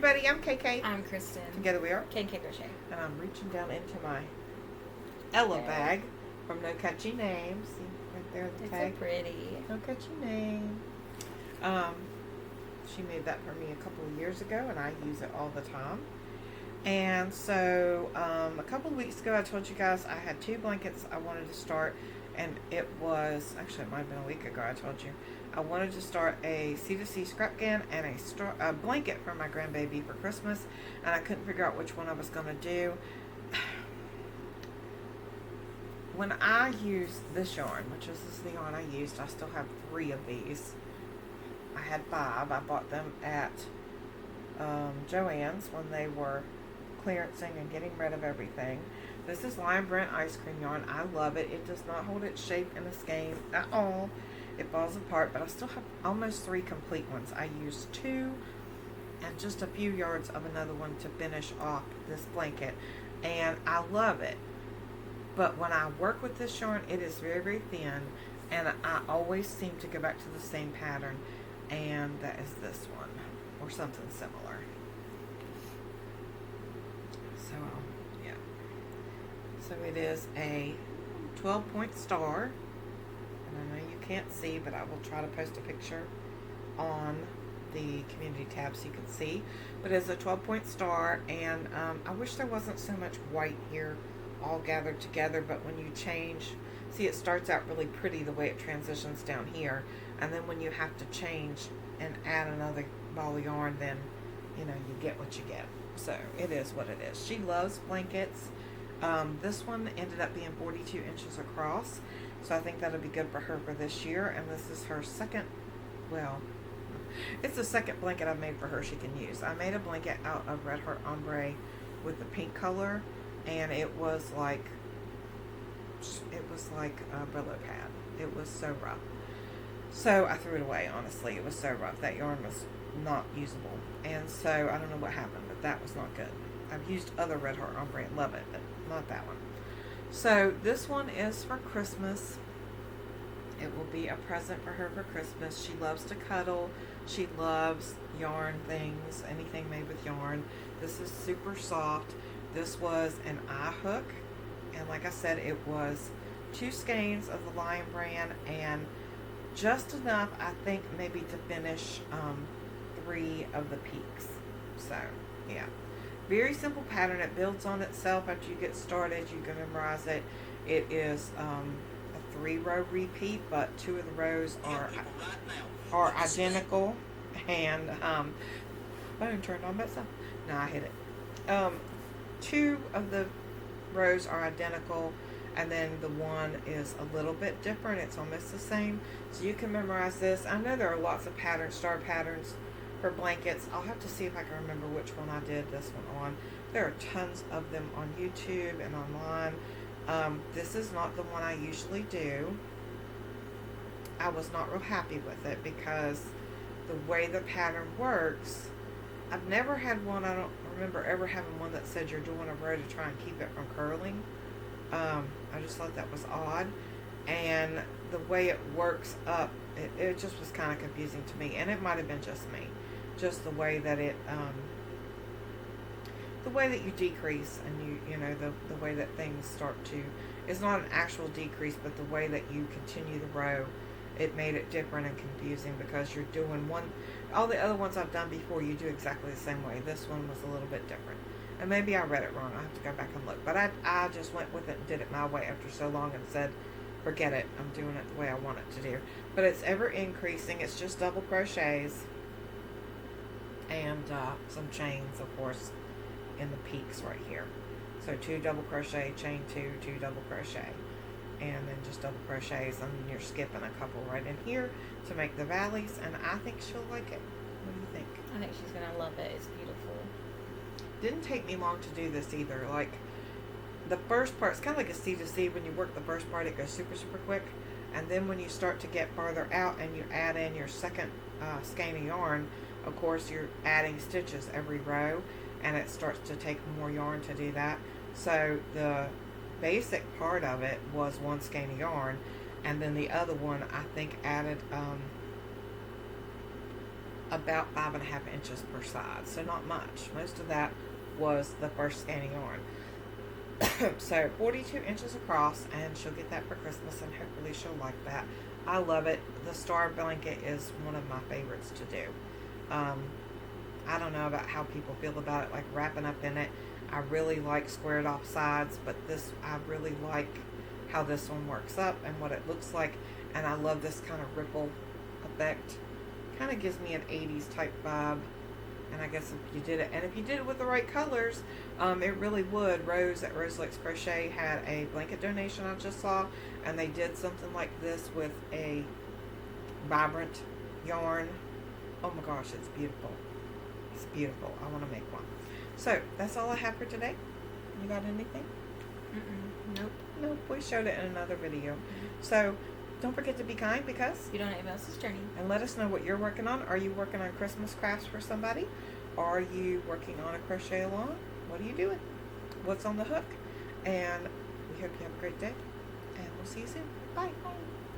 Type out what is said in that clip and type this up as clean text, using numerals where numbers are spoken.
everybody, I'm KK. I'm Kristen. Together we are KK Crochet. And I'm reaching down into my Ella bag from No Catchy Names. See right there the tag. It's so pretty. No Catchy Name. She made that for me a couple of years ago and I use it all the time. And so a couple of weeks ago I told you guys I had 2 blankets I wanted to start, and it was, actually it might have been a week ago I told you, I wanted to start a C2C scrap can and a blanket for my grandbaby for Christmas, and I couldn't figure out which one I was going to do. When I used this yarn, which is the yarn I used, I still have 3 of these. I had 5. I bought them at Joann's when they were clearancing and getting rid of everything. This is Lion Brand ice cream yarn. I love it. It does not hold its shape in a skein at all. It falls apart, but I still have almost 3 complete ones. I used 2 and just a few yards of another one to finish off this blanket, and I love it. But when I work with this yarn, it is very, very thin, and I always seem to go back to the same pattern, and that is this one, or something similar. So, yeah. So it is a 12-point star. And I know you can't see, but I will try to post a picture on the community tab so you can see. But it's a 12-point star, and I wish there wasn't so much white here all gathered together, but when you change, see, it starts out really pretty the way it transitions down here, and then when you have to change and add another ball of yarn, then you know you get what you get. So it is what it is. She loves blankets. This one ended up being 42 inches across, so I think that'll be good for her for this year. And this is her second, well, it's the second blanket I've made for her she can use. I made a blanket out of Red Heart Ombre with the pink color, and it was like a Brillo pad. It was so rough. So I threw it away, honestly. It was so rough. That yarn was not usable. And so I don't know what happened, but that was not good. I've used other Red Heart Ombre and love it, but not that one. So this one is for Christmas. It will be a present for her for Christmas. She loves to cuddle. She loves yarn things, anything made with yarn. This is super soft. This was an eye hook, and like I said, it was 2 skeins of the Lion Brand, and just enough, I think, maybe to finish 3 of the peaks. So, yeah. Very simple pattern. It builds on itself after you get started. You can memorize it. It is a 3-row repeat, but 2 of the rows are identical. And phone turned on by itself. No, I hit it. 2 of the rows are identical, and then the one is a little bit different. It's almost the same. So you can memorize this. I know there are lots of patterns, star patterns for blankets. I'll have to see if I can remember which one I did this one on. There are tons of them on YouTube and online. This is not the one I usually do. I was not real happy with it because the way the pattern works, I've never had one, I don't remember ever having one that said you're doing a row to try and keep it from curling. I just thought that was odd, and the way it works up, it just was kind of confusing to me, and it might have been just me, just the way that it, the way that you decrease, and you know, the way that things start to, it's not an actual decrease, but the way that you continue the row, it made it different and confusing because you're doing one, all the other ones I've done before, you do exactly the same way. This one was a little bit different. And maybe I read it wrong. I have to go back and look. But I just went with it and did it my way after so long and said, forget it. I'm doing it the way I want it to do. But it's ever increasing. It's just double crochets. And some chains, of course, in the peaks right here. So 2 double crochet, chain 2, 2 double crochet. And then just double crochets. And then you're skipping a couple right in here to make the valleys. And I think she'll like it. What do you think? I think she's going to love it. It's beautiful. Didn't take me long to do this either. Like, the first part, it's kind of like a C2C. When you work the first part, it goes super, super quick. And then when you start to get farther out and you add in your second skein of yarn, of course, you're adding stitches every row, and it starts to take more yarn to do that. So the basic part of it was 1 skein of yarn, and then the other one, I think, added about 5.5 inches per side, so not much. Most of that was the first skein of yarn. So 42 inches across, and she'll get that for Christmas, and hopefully she'll like that. I love it. The star blanket is one of my favorites to do. I don't know about how people feel about it, like wrapping up in it. I really like squared off sides, but this, I really like how this one works up and what it looks like, and I love this kind of ripple effect. Kind of gives me an 80s type vibe. And I guess if you did it, and if you did it with the right colors, it really would. Rose at Rose Likes Crochet had a blanket donation I just saw, and they did something like this with a vibrant yarn. Oh my gosh, it's beautiful. It's beautiful. I want to make one. So that's all I have for today. You got anything? Nope. Nope. We showed it in another video. So don't forget to be kind, because You don't know anybody else's journey. and let us know what you're working on. Are you working on Christmas crafts for somebody? Are you working on a crochet along? What are you doing? What's on the hook? And we hope you have a great day, and we'll see you soon. Bye. Bye.